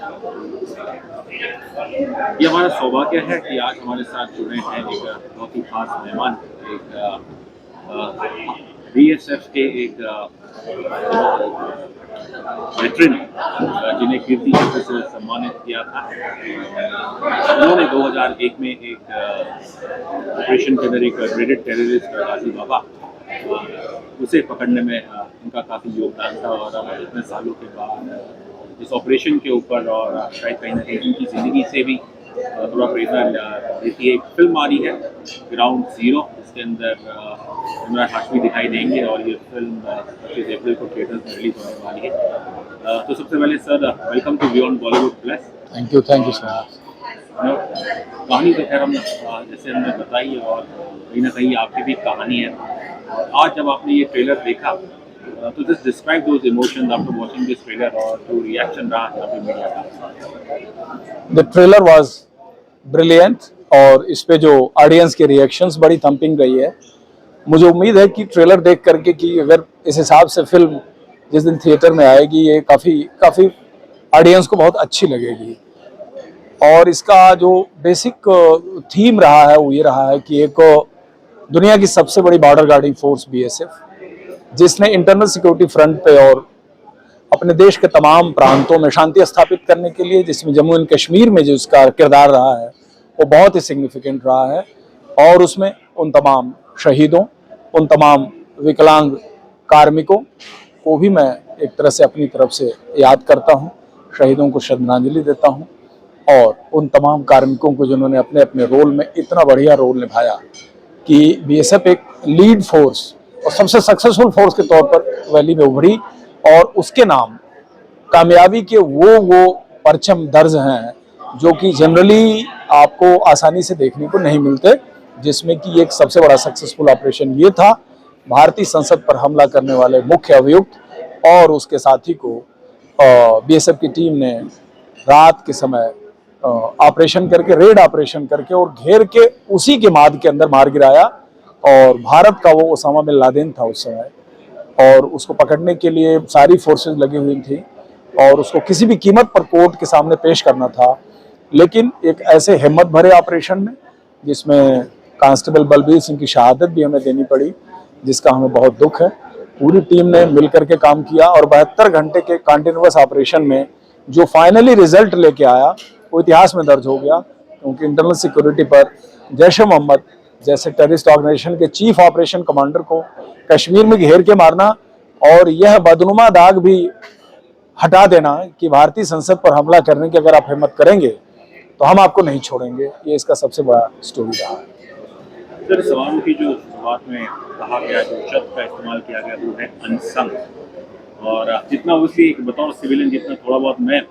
ये हमारा सौभाग्य है कि आज हमारे साथ जुड़े हैं एक बहुत ही खास मेहमान, एक बीएसएफ के एक वेटरन जिन्हें कीर्ति चक्र से सम्मानित किया था। उन्होंने 2001 में एक ऑपरेशन के अंदर एक ग्रेडेड टेररिस्ट गाजी बाबा उसे पकड़ने में उनका काफ़ी योगदान था और इतने सालों के बाद इस ऑपरेशन के ऊपर और शायद कहीं ना कहीं उनकी ज़िंदगी से भी थोड़ा प्रेरणा देती है। एक फिल्म आ रही है ग्राउंड ज़ीरो, इसके अंदर इमरान हाशमी दिखाई देंगे और ये फिल्म 25 अप्रैल को थिएटर्स में रिलीज होने वाली है। तो सबसे पहले sir, welcome to beyond Bollywood plus. Thank you so much. कहानी तो खैर हम जैसे हमने बताई और कहीं ना कहीं आपकी भी कहानी है। आज जब आपने ये ट्रेलर देखा तो just describe those emotions after watching this trailer और जो रिएक्शन रहा यहाँ पे मीडिया का। द ट्रेलर वाज ब्रिलियंट और इस पे जो ऑडियंस के रिएक्शंस बड़ी थम्पिंग रही है। मुझे उम्मीद है कि ट्रेलर देख करके कि अगर इस हिसाब से फिल्म जिस दिन थिएटर में आएगी ये काफ़ी ऑडियंस को बहुत अच्छी लगेगी। और इसका जो बेसिक थीम रहा है वो ये रहा है कि एक दुनिया की सबसे बड़ी बॉर्डर गार्डिंग फोर्स बीएसएफ, जिसने इंटरनल सिक्योरिटी फ्रंट पे और अपने देश के तमाम प्रांतों में शांति स्थापित करने के लिए, जिसमें जम्मू एंड कश्मीर में जो उसका किरदार रहा है वो बहुत ही सिग्निफिकेंट रहा है। और उसमें उन तमाम शहीदों, उन तमाम विकलांग कार्मिकों को भी मैं एक तरह से अपनी तरफ से याद करता हूँ, शहीदों को श्रद्धांजलि देता हूँ और उन तमाम कार्मिकों को जिन्होंने अपने अपने रोल में इतना बढ़िया रोल निभाया कि बीएसएफ एक लीड फोर्स और सबसे सक्सेसफुल फोर्स के तौर पर वैली में उभरी और उसके नाम कामयाबी के वो परचम दर्ज हैं जो कि जनरली आपको आसानी से देखने को नहीं मिलते, जिसमें कि एक सबसे बड़ा सक्सेसफुल ऑपरेशन ये था। भारतीय संसद पर हमला करने वाले मुख्य अभियुक्त और उसके साथी को बीएसएफ की टीम ने रात के समय ऑपरेशन करके, रेड ऑपरेशन करके और घेर के उसी के माद के अंदर मार गिराया। और भारत का वो ओसामा बिन लादेन था उस समय, और उसको पकड़ने के लिए सारी फोर्सेस लगी हुई थी और उसको किसी भी कीमत पर कोर्ट के सामने पेश करना था। लेकिन एक ऐसे हिम्मत भरे ऑपरेशन में जिसमें कांस्टेबल बलबीर सिंह की शहादत भी हमें देनी पड़ी, जिसका हमें बहुत दुख है। पूरी टीम ने मिलकर के काम किया और 72 घंटे के कंटिन्यूअस ऑपरेशन में जो फाइनली रिजल्ट लेके आया वो इतिहास में दर्ज हो गया, क्योंकि इंटरनल सिक्योरिटी पर जैश-ए-मोहम्मद जैसे टेररिस्ट ऑर्गेनाइजेशन के चीफ ऑपरेशन कमांडर को कश्मीर में घेर के मारना और यह बदनुमा दाग भी हटा देना कि भारतीय संसद पर हमला करने की अगर आप हिम्मत करेंगे तो हम आपको नहीं छोड़ेंगे, ये इसका सबसे बड़ा स्टोरी रहा है। सर, सवालों की जो शुरुआत में कहा गया, जो शब्द का इस्तेमाल किया गया वो है अनसंग। और जितना उसकी बतौर सिविलियन जितना थोड़ा बहुत मैं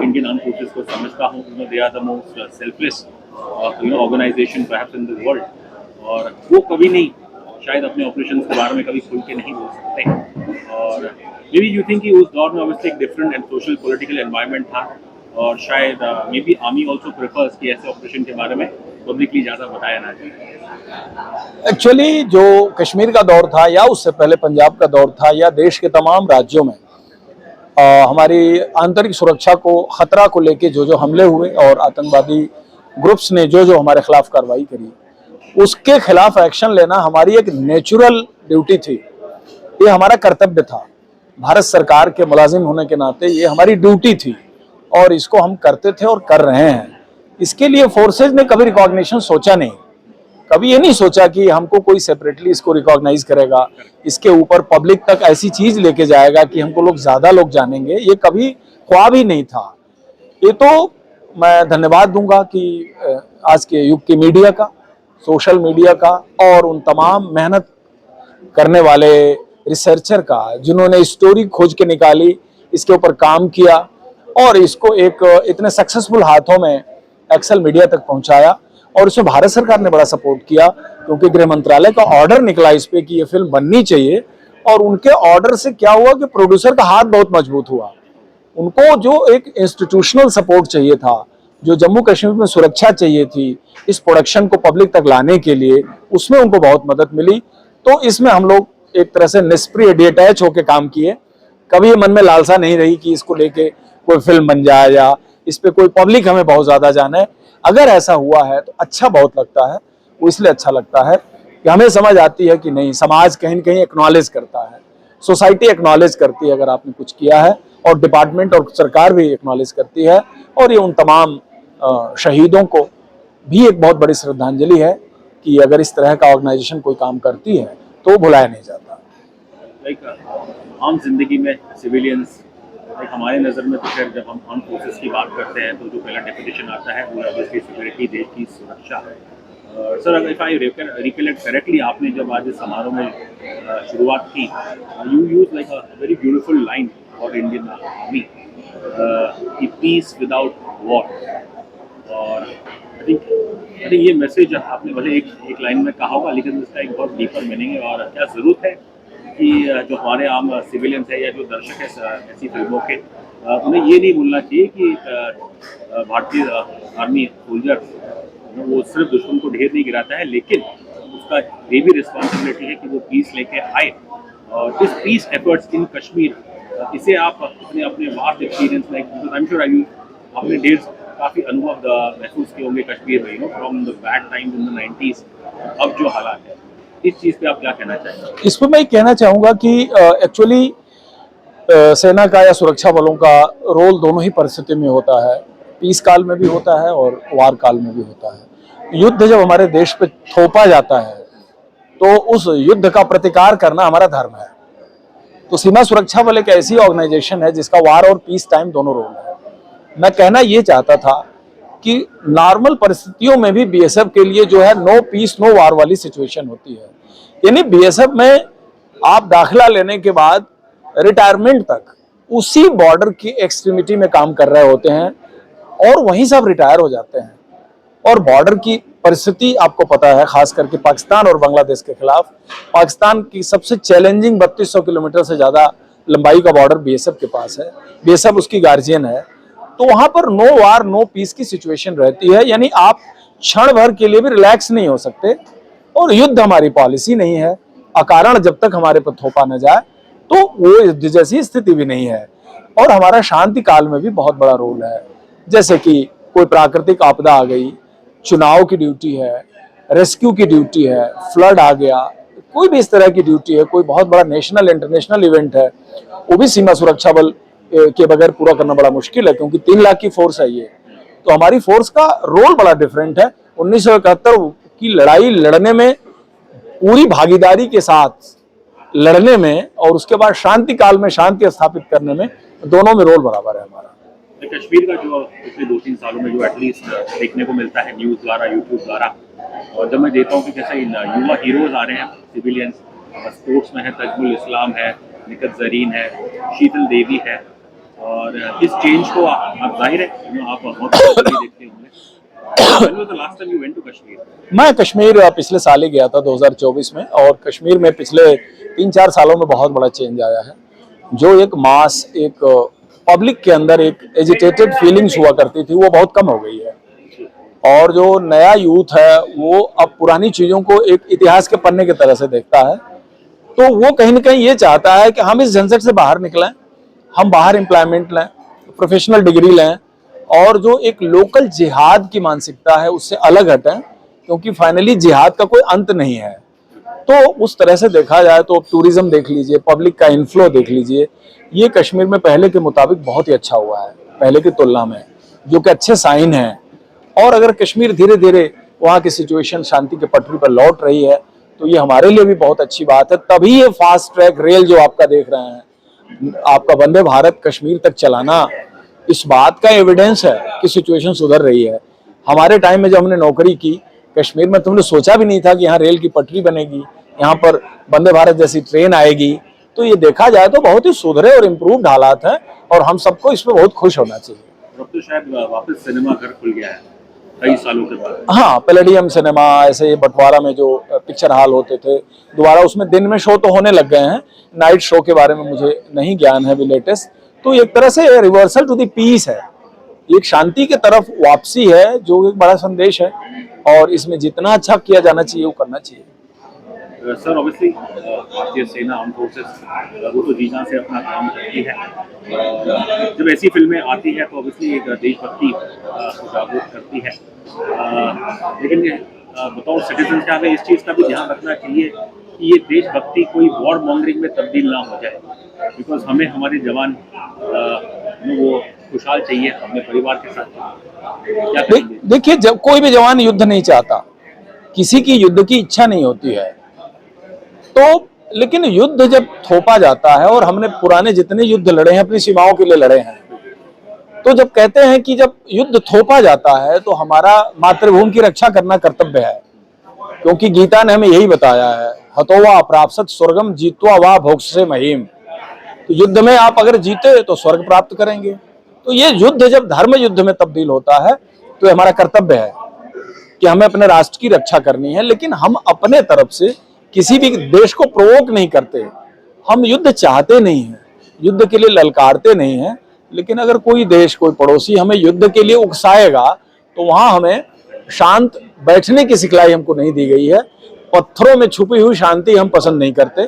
इंडियन आर्म फोर्सेस को समझता हूँ, they are the most selfless organisation perhaps in the world, और वो कभी नहीं शायद अपने ऑपरेशन के बारे में कभी खुल के नहीं बोल सकते। और मे बी यू थिंक कि उस दौर में ऑब्वियसली एक different and social political environment था और शायद may be army also prefers कि ऐसे ऑपरेशन के बारे में पब्लिकली ज़्यादा बताया ना जाए। एक्चुअली जो कश्मीर का दौर था या उससे पहले पंजाब का दौर था या देश के तमाम राज्यों में हमारी आंतरिक सुरक्षा को, खतरा को लेके जो हमले हुए और आतंकवादी ग्रुप्स ने जो हमारे खिलाफ कार्रवाई करी, उसके खिलाफ एक्शन लेना हमारी एक नेचुरल ड्यूटी थी, ये हमारा कर्तव्य था। भारत सरकार के मुलाजिम होने के नाते ये हमारी ड्यूटी थी और इसको हम करते थे और कर रहे हैं। इसके लिए फोर्सेज ने कभी रिकॉग्निशन सोचा नहीं, कभी ये नहीं सोचा कि हमको कोई सेपरेटली इसको रिकॉग्नाइज करेगा, इसके ऊपर पब्लिक तक ऐसी चीज लेके जाएगा कि हमको लोग ज्यादा लोग जानेंगे, ये कभी ख्वाब ही नहीं था। ये तो मैं धन्यवाद दूंगा कि आज के युग की मीडिया का, सोशल मीडिया का और उन तमाम मेहनत करने वाले रिसर्चर का जिन्होंने स्टोरी खोज के निकाली, इसके ऊपर काम किया और इसको एक इतने सक्सेसफुल हाथों में एक्सेल मीडिया तक पहुंचाया। और उसमें भारत सरकार ने बड़ा सपोर्ट किया, क्योंकि गृह मंत्रालय का ऑर्डर निकला इस पे कि ये फिल्म बननी चाहिए। और उनके ऑर्डर से क्या हुआ कि प्रोड्यूसर का हाथ बहुत मजबूत हुआ। उनको जो एक इंस्टीट्यूशनल सपोर्ट चाहिए था, जो जम्मू कश्मीर में सुरक्षा चाहिए थी इस प्रोडक्शन को पब्लिक तक लाने के लिए, उसमें उनको बहुत मदद मिली। तो इसमें हम लोग एक तरह से निष्क्रिय डिटैच होकर काम किए, कभी मन में लालसा नहीं रही कि इसको लेके कोई फिल्म बन जाए या इस पे कोई पब्लिक हमें बहुत ज्यादा जाने। अगर ऐसा हुआ है तो अच्छा बहुत लगता है। वो इसलिए अच्छा लगता है कि हमें समझ आती है कि नहीं, समाज कहीं न कहीं एक्नॉलेज करता है, सोसाइटी एक्नॉलेज करती है अगर आपने कुछ किया है, और डिपार्टमेंट और सरकार भी एक्नॉलेज करती है। और ये उन तमाम शहीदों को भी एक बहुत बड़ी श्रद्धांजलि है कि अगर इस तरह का ऑर्गेनाइजेशन कोई काम करती है तो वो भुलाया नहीं जाता। आम जिंदगी में सिविलियंस हमारे नज़र में तो खैर जब हम आर्म फोर्सेस की बात करते हैं तो जो पहला डेफिनेशन आता है वो ऑब्वियसली सिक्योरिटी, देश की सुरक्षा। Sir, if I recollect correctly, आपने जब आज इस समारोह में शुरुआत की, you use like a very beautiful line for Indian army, peace without war. और आई थिंक ये मैसेज आपने भले एक लाइन में कहा होगा, लेकिन इसका एक बहुत डीपर मीनिंग है। और क्या ज़रूरत है कि जो हमारे आम सिविलियंस है या जो दर्शक है ऐसी फिल्मों के, उन्हें ये नहीं भूलना चाहिए कि भारतीय आर्मी सोल्जर वो सिर्फ दुश्मन को ढेर नहीं गिराता है, लेकिन उसका ये भी रिस्पॉन्सिबिलिटी है कि वो पीस लेके आए। और इस पीस एफर्ट्स इन कश्मीर, इसे आप अपने वास्ट एक्सपीरियंस में, आई एम श्योर आपने ढेर काफ़ी अनुभव महसूस किए होंगे कश्मीर में, from the bad times in the 90s, अब जो हालात है, इस चीज़ पे आप क्या कहना चाहेंगे? इस पर मैं कहना चाहूँगा कि एक्चुअली सेना का या सुरक्षा बलों का रोल दोनों ही परिस्थिति में होता है, पीस काल में भी होता है और वार काल में भी होता है। युद्ध जब हमारे देश पे थोपा जाता है तो उस युद्ध का प्रतिकार करना हमारा धर्म है। तो सीमा सुरक्षा बल एक ऐसी ऑर्गेनाइजेशन है जिसका वार और पीस टाइम दोनों रोल है। मैं कहना ये चाहता था कि नॉर्मल परिस्थितियों में भी बीएसएफ के लिए जो है नो पीस नो वार वाली सिचुएशन होती है। यानी बीएसएफ में आप दाखिला लेने के बाद रिटायरमेंट तक उसी बॉर्डर की एक्सट्रीमिटी में काम कर रहे होते हैं और वहीं से आप रिटायर हो जाते हैं। और बॉर्डर की परिस्थिति आपको पता है, खास करके पाकिस्तान और बांग्लादेश के खिलाफ। पाकिस्तान की सबसे चैलेंजिंग 3200 किलोमीटर से ज्यादा लंबाई का बॉर्डर बीएसएफ के पास है, बीएसएफ उसकी गार्जियन है। तो वहां पर नो वार नो पीस की सिचुएशन रहती है, यानी आप क्षण भर के लिए भी रिलैक्स नहीं हो सकते। और युद्ध हमारी पॉलिसी नहीं है, अकारण जब तक हमारे पर थोपा न जाए तो वो युद्ध जैसी स्थिति भी नहीं है। और हमारा शांति काल में भी बहुत बड़ा रोल है, जैसे कि कोई प्राकृतिक आपदा आ गई, चुनाव की ड्यूटी है, रेस्क्यू की ड्यूटी है, फ्लड आ गया, कोई भी इस तरह की ड्यूटी है, कोई बहुत बड़ा नेशनल इंटरनेशनल इवेंट है, वो भी सीमा सुरक्षा बल के बगैर पूरा करना बड़ा मुश्किल है, क्योंकि 3 लाख की फोर्स है ये। तो हमारी फोर्स का रोल बड़ा डिफरेंट है। 1971 की लड़ाई लड़ने में, पूरी भागीदारी के साथ लड़ने में, और उसके बाद शांति काल में शांति स्थापित करने में, दोनों में रोल बराबर है हमारा। कश्मीर का जो पिछले 2-3 सालों में जो एटलीस्ट देखने को मिलता है न्यूज़ द्वारा, यूट्यूब द्वारा, और जब मैं देखता हूँ कि कैसे युवा हीरोज आ रहे हैं सिविलियंस, स्पोर्ट्स में है, तजमुल इस्लाम है, निकत जरीन है, शीतल देवी है, और इस चेंज को आप जाहिर है आप बहुत देखते होंगे। Last time you went to Kashmir? मैं कश्मीर पिछले साल ही गया था 2024 में, और कश्मीर में पिछले 3-4 सालों में बहुत बड़ा चेंज आया है। जो एक मास, एक पब्लिक के अंदर एक एजिटेटेड फीलिंग्स हुआ करती थी, वो बहुत कम हो गई है। और जो नया यूथ है वो अब पुरानी चीजों को एक इतिहास के पन्ने की तरह से देखता है। तो वो कहीं ना कहीं ये चाहता है कि हम इस झंझट से बाहर निकलें, हम बाहर एम्प्लॉयमेंट लें, प्रोफेशनल डिग्री लें, और जो एक लोकल जिहाद की मानसिकता है उससे अलग हटें, क्योंकि फाइनली जिहाद का कोई अंत नहीं है। तो उस तरह से देखा जाए तो टूरिज्म देख लीजिए, पब्लिक का इन्फ्लो देख लीजिए, ये कश्मीर में पहले के मुताबिक बहुत ही अच्छा हुआ है, पहले की तुलना में, जो कि अच्छे साइन हैं। और अगर कश्मीर धीरे धीरे वहाँ की सिचुएशन शांति के पटरी पर लौट रही है तो ये हमारे लिए भी बहुत अच्छी बात है। तभी ये फास्ट ट्रैक रेल जो आपका देख रहे हैं, आपका वंदे भारत कश्मीर तक चलाना, इस बात का एविडेंस है कि सिचुएशन सुधर रही है। हमारे टाइम में जब हमने नौकरी की कश्मीर में, तुमने सोचा भी नहीं था कि यहाँ रेल की पटरी बनेगी, यहाँ पर वंदे भारत जैसी ट्रेन आएगी। तो ये देखा जाए तो बहुत ही सुधरे और इम्प्रूव्ड हालात हैं, और हम सबको इसमें बहुत खुश होना चाहिए। अब तो शायद वापस सिनेमा घर खुल गया है कई सालों के बाद। हाँ, पैलेडियम सिनेमा, ऐसे बंटवारा में जो पिक्चर हॉल होते थे, दोबारा उसमें दिन में शो तो होने लग गए हैं। नाइट शो के बारे में मुझे नहीं ज्ञान है भी लेटेस्ट। तो एक तरह से रिवर्सल टू द पीस है, एक शांति के तरफ वापसी है, जो एक बड़ा संदेश है। और इसमें जितना अच्छा किया जाना चाहिए वो करना चाहिए। सर ऑब्वियसली भारतीय सेना आर्म फोर्सेस वो तो जी जान से अपना काम करती है। जब ऐसी फिल्में आती है तो ऑब्वियसली एक देशभक्ति को जागरूक करती है। लेकिन बताओ सिटीजन का हमें इस चीज़ का भी ध्यान रखना चाहिए कि ये देशभक्ति कोई वॉर मॉन्गरिंग में तब्दील ना हो जाए, बिकॉज हमें हमारे जवान वो खुशहाल चाहिए अपने परिवार के साथ। क्या करेंगे? देखिए, जब कोई भी जवान युद्ध नहीं चाहता, किसी की युद्ध की इच्छा नहीं होती है, तो लेकिन युद्ध जब थोपा जाता है, और हमने पुराने जितने युद्ध लड़े हैं अपनी सीमाओं के लिए लड़े हैं, तो जब कहते हैं कि जब युद्ध थोपा जाता है तो हमारा मातृभूमि की रक्षा करना कर्तव्य है, क्योंकि गीता ने हमें यही बताया है, हतोवा प्राप्त स्वर्गम जीत्वा वा भोक्ष्यसे महीम। तो युद्ध में आप अगर जीते तो स्वर्ग प्राप्त करेंगे। तो ये युद्ध जब धर्म युद्ध में तब्दील होता है तो हमारा कर्तव्य है कि हमें अपने राष्ट्र की रक्षा करनी है, लेकिन हम अपने तरफ से किसी भी देश को प्रोवोक नहीं करते। हम युद्ध चाहते नहीं हैं, युद्ध के लिए ललकारते नहीं हैं, लेकिन अगर कोई देश, कोई पड़ोसी हमें युद्ध के लिए उकसाएगा तो वहां हमें शांत बैठने की सिखलाई हमको नहीं दी गई है। पत्थरों में छुपी हुई शांति हम पसंद नहीं करते,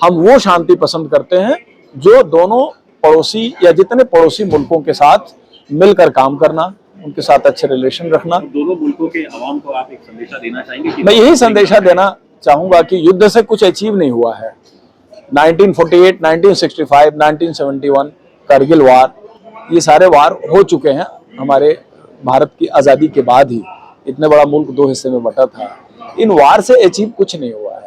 हम वो शांति पसंद करते हैं जो दोनों पड़ोसी या जितने पड़ोसी मुल्कों के साथ मिलकर काम करना, उनके साथ अच्छे रिलेशन रखना। दोनों मुल्कों के अवाम को आप एक संदेशा देना चाहेंगे कि मैं यही संदेशा देना चाहूंगा कि युद्ध से कुछ अचीव नहीं हुआ है। 1948, 1965, 1971, कारगिल वार, ये सारे वार हो चुके हैं हमारे भारत की आज़ादी के बाद ही। इतने बड़ा मुल्क दो हिस्से में बटा था, इन वार से अचीव कुछ नहीं हुआ है।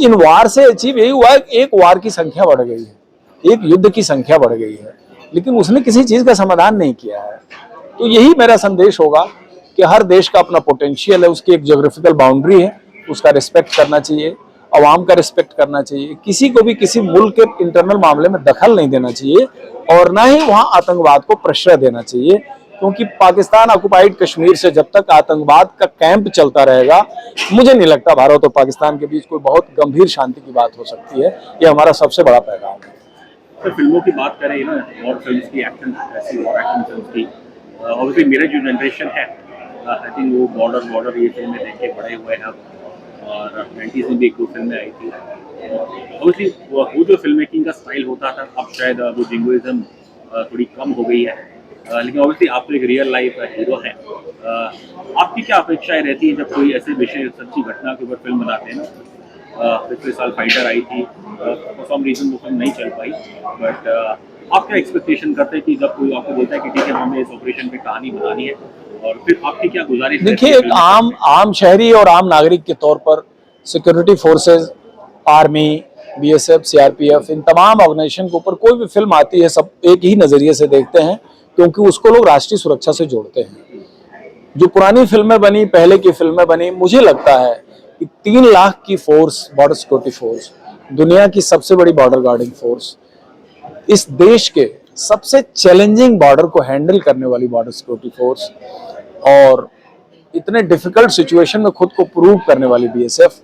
इन वार से अचीव यही हुआ है कि एक वार की संख्या बढ़ गई है, एक युद्ध की संख्या बढ़ गई है, लेकिन उसने किसी चीज का समाधान नहीं किया है। तो यही मेरा संदेश होगा कि हर देश का अपना पोटेंशियल है, उसकी एक ज्योग्राफिकल बाउंड्री है, उसका रिस्पेक्ट करना चाहिए, अवाम का रिस्पेक्ट करना चाहिए, किसी को भी किसी मुल्क के इंटरनल मामले में दखल नहीं देना चाहिए, और ना ही वहां आतंकवाद को प्रश्रय देना चाहिए, क्योंकि पाकिस्तान ऑक्युपाइड कश्मीर से जब तक आतंकवाद का कैंप चलता रहेगा, मुझे नहीं लगता भारत और पाकिस्तान के बीच कोई बहुत गंभीर शांति की बात हो सकती है। ये हमारा सबसे बड़ा पैगाम है। तो फिल्मों की बात करें ना, वॉर फिल्म्स की, एक्शन, ऐसी वॉर एक्शन फिल्म्स की, ऑब्वियसली मेरा जो जनरेशन है आई थिंक वो बॉर्डर ये फिल्में देख के बड़े हुए हैं, और 90s में भी एक दो फिल्में आई थी। ऑब्वियसली वो जो फिल्म मेकिंग का स्टाइल होता था, अब शायद वो जिंगोइज्म थोड़ी कम हो गई है, लेकिन ऑब्वियसली आप तो एक रियल लाइफ हीरो हैं। आपकी क्या अपेक्षाएं रहती हैं जब कोई ऐसे विषय, सच्ची घटना के ऊपर फिल्म बनाते हैं ना? पिछले साल फाइटर आई थी, फॉर सम रीजन वो फिल्म नहीं चल पाई, बट आप क्या एक्सपेक्टेशन करते हैं कि जब कोई आपको बोलता है कि ठीक है हमें इस ऑपरेशन पे कहानी बनानी है, और फिर आपकी क्या गुजारिश? देखिए, एक आम शहरी और आम नागरिक के तौर पर security forces, army, BSF, CRPF, इन तमाम ऑर्गेनाइजेशन के ऊपर कोई भी फिल्म आती है, सब एक ही नजरिए से देखते हैं, क्योंकि उसको लोग राष्ट्रीय सुरक्षा से जोड़ते हैं। जो पुरानी फिल्में बनी, पहले की फिल्में बनी, मुझे लगता है कि 3 लाख की फोर्स, बॉर्डर सिक्योरिटी फोर्स, दुनिया की सबसे बड़ी बॉर्डर गार्डिंग फोर्स, इस देश के सबसे चैलेंजिंग बॉर्डर को हैंडल करने वाली बॉर्डर सिक्योरिटी फोर्स, और इतने डिफिकल्ट सिचुएशन में खुद को प्रूव करने वाली बीएसएफ,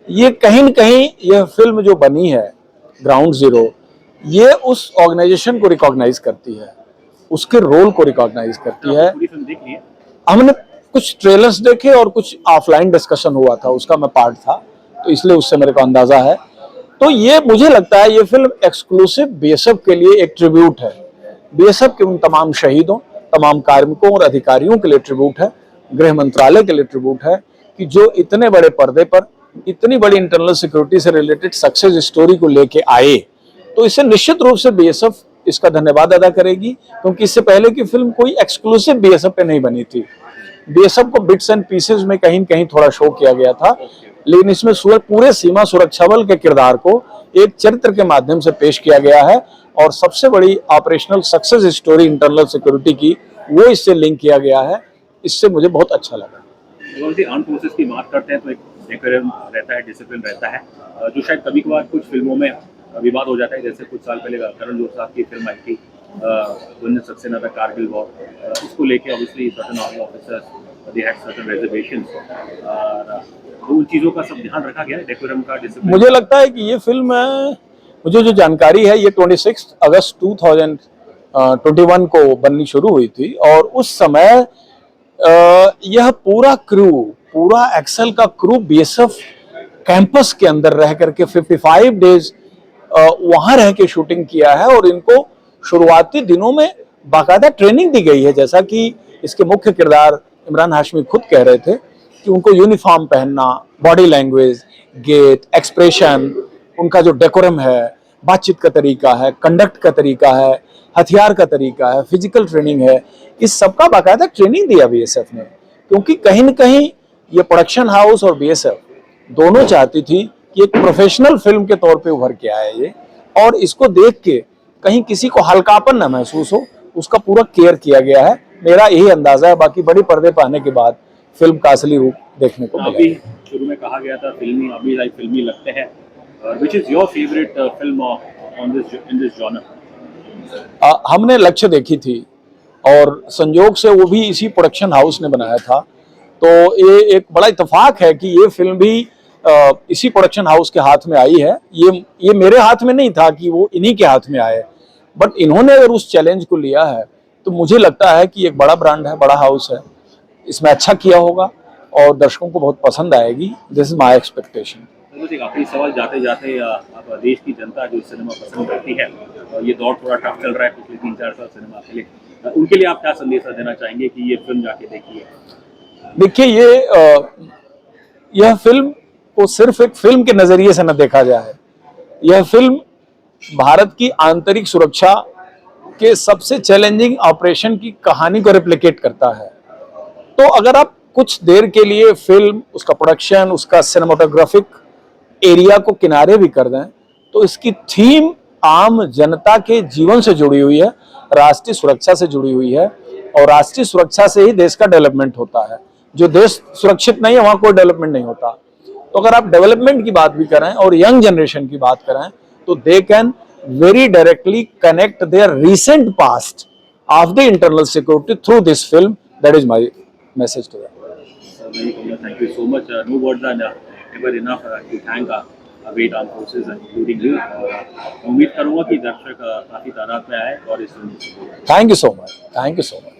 ये कहीं न कहीं यह फिल्म जो बनी है ग्राउंड जीरो, ये उस ऑर्गेनाइजेशन को रिकॉग्नाइज करती है, उसके रोल को रिकॉग्नाइज करती है। हमने कुछ ट्रेलर्स देखे और कुछ ऑफलाइन डिस्कशन हुआ था, उसका मैं पार्ट था, तो इसलिए उससे मेरे को अंदाजा है। तो ये मुझे लगता है ये फिल्म एक्सक्लूसिव बीएसएफ के लिए एक ट्रिब्यूट है, बीएसएफ के उन तमाम शहीदों, तमाम कार्मिकों और अधिकारियों के लिए ट्रिब्यूट है, गृह मंत्रालय के लिए ट्रिब्यूट है, कि जो इतने बड़े पर्दे पर इतनी बड़ी इंटरनल सिक्योरिटी से रिलेटेड सक्सेस स्टोरी को लेके आए। तो इससे निश्चित रूप से बीएसएफ इसका धन्यवाद अदा करेगी, क्योंकि इससे पहले की फिल्म कोई एक्सक्लूसिव बीएसएफ पे नहीं बनी थी। बीएसएफ को बिट्स एंड पीसेस में कहीं न कहीं थोड़ा शो किया गया था, लेकिन इसमें पूरे सीमा सुरक्षा बल के किरदार को एक चरित्र के माध्यम से पेश किया गया है, और सबसे बड़ी operational success story internal security की वो इससे लिंक किया गया है। इससे मुझे बहुत अच्छा लगा। आर्म फोर्सेस की बात करते हैं तो एक डेकोरम रहता है, डिसिप्लिन रहता है, जो शायद कभी कभार कुछ फिल्मों में विवाद हो जाता है। जैसे कुछ साल पहले करण जोहर साहब की फिल्म आई थी सक्सेना द कारगिल वॉर, उसको लेके obviously certain army officers they had certain reservations, तो उन चीज़ों का सब ध्यान रखा गया है डेकोरम का, डिसिप्लिन। मुझे लगता है कि ये फिल्म, मुझे जो जानकारी है, ये 26 अगस्त 2021 को बननी शुरू हुई थी, और उस समय यह पूरा एक्सेल का क्रू बीएसएफ कैंपस के अंदर रह करके 55 डेज वहां रह के शूटिंग किया है और इनको शुरुआती दिनों में बाकायदा ट्रेनिंग दी गई है। जैसा कि इसके मुख्य किरदार इमरान हाशमी खुद कह रहे थे कि उनको यूनिफॉर्म पहनना, बॉडी लैंग्वेज, गेट, एक्सप्रेशन, उनका जो डेकोरम है, बातचीत का तरीका है, कंडक्ट का तरीका है, हथियार का तरीका है, फिजिकल ट्रेनिंग है, इस सब का बाकायदा ट्रेनिंग दिया बीएसएफ ने। क्योंकि कहीं न कहीं ये प्रोडक्शन हाउस और बीएसएफ दोनों चाहती थी कि एक प्रोफेशनल फिल्म के तौर पे उभर के आए ये, और इसको देख के कहीं किसी को हल्कापन न महसूस हो, उसका पूरा केयर किया गया है। मेरा यही अंदाजा है। बाकी बड़ी पर्दे पर आने के बाद फिल्म का असली रूप देखने को अभी मिलेगा। शुरू में कहा गया था फिल्मी, अभी लाइक फिल्मी लगते हैं। Which is your favourite film on this in this genre? हमने लक्ष्य देखी थी और संयोग से वो भी इसी प्रोडक्शन हाउस ने बनाया था, तो ये एक बड़ा इत्तेफाक है कि ये फिल्म भी इसी प्रोडक्शन हाउस के हाथ में आई है। ये मेरे हाथ में नहीं था कि वो इन्हीं के हाथ में आए, बट इन्होंने अगर उस चैलेंज को लिया है तो मुझे लगता है कि एक बड़ा ब्रांड है, बड़ा हाउस है, इसमें अच्छा किया होगा और दर्शकों को बहुत पसंद आएगी। This is my expectation. एक आखिरी सवाल जाते जाते, आप देश की जनता जो सिनेमा पसंद करती है, ये दौर थोड़ा टफ चल रहा है पिछले 3-4 साल सिनेमा के लिए, उनके लिए आप क्या संदेश देना चाहेंगे कि ये फिल्म जाके देखिए? देखिए, यह फिल्म को सिर्फ एक फिल्म के नजरिए से न देखा जाए। यह फिल्म भारत की आंतरिक सुरक्षा के सबसे चैलेंजिंग ऑपरेशन की कहानी को रिप्लिकेट करता है। तो अगर आप कुछ देर के लिए फिल्म, उसका प्रोडक्शन, उसका सिनेमाटोग्राफिक एरिया को किनारे भी कर दें, तो इसकी थीम आम जनता के जीवन से जुड़ी हुई है, राष्ट्रीय सुरक्षा से जुड़ी हुई है, और राष्ट्रीय सुरक्षा से ही देश का डेवलपमेंट होता है। जो देश सुरक्षित नहीं है वहां कोई डेवलपमेंट नहीं होता। तो अगर आप डेवलपमेंट की बात भी करें और यंग जनरेशन की बात करें, तो they can very directly connect their recent past of the internal security through this film. That is my message to them. Thank you so much. No words are ever enough to thank great armed forces and including you. उम्मीद करूंगा कि दर्शक काफी तादाद में आए और इस फिल्म को। Thank you so much. Thank you so much.